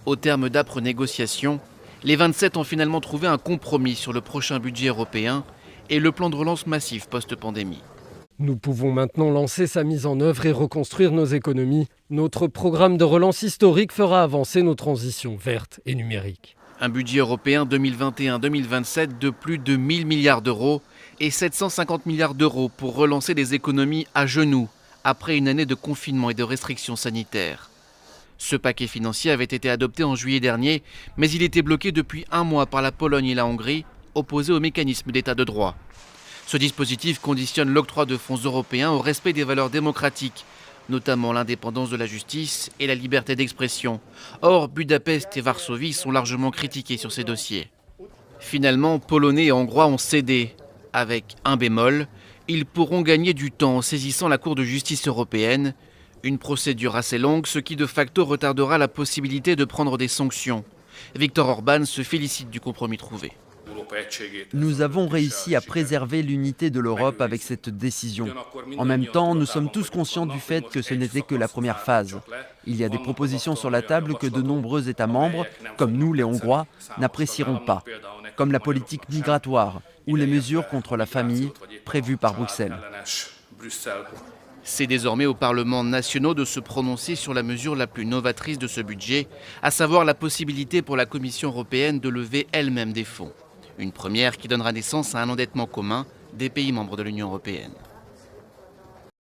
Au terme d'âpres négociations, les 27 ont finalement trouvé un compromis sur le prochain budget européen et le plan de relance massif post-pandémie. Nous pouvons maintenant lancer sa mise en œuvre et reconstruire nos économies. Notre programme de relance historique fera avancer nos transitions vertes et numériques. Un budget européen 2021-2027 de plus de 1000 milliards d'euros et 750 milliards d'euros pour relancer les économies à genoux après une année de confinement et de restrictions sanitaires. Ce paquet financier avait été adopté en juillet dernier, mais il était bloqué depuis un mois par la Pologne et la Hongrie, opposés au mécanisme d'état de droit. Ce dispositif conditionne l'octroi de fonds européens au respect des valeurs démocratiques, notamment l'indépendance de la justice et la liberté d'expression. Or, Budapest et Varsovie sont largement critiqués sur ces dossiers. Finalement, Polonais et Hongrois ont cédé. Avec un bémol, ils pourront gagner du temps en saisissant la Cour de justice européenne. Une procédure assez longue, ce qui de facto retardera la possibilité de prendre des sanctions. Viktor Orban se félicite du compromis trouvé. Nous avons réussi à préserver l'unité de l'Europe avec cette décision. En même temps, nous sommes tous conscients du fait que ce n'était que la première phase. Il y a des propositions sur la table que de nombreux États membres, comme nous les Hongrois, n'apprécieront pas, comme la politique migratoire ou les mesures contre la famille prévues par Bruxelles. C'est désormais aux parlements nationaux de se prononcer sur la mesure la plus novatrice de ce budget, à savoir la possibilité pour la Commission européenne de lever elle-même des fonds. Une première qui donnera naissance à un endettement commun des pays membres de l'Union européenne.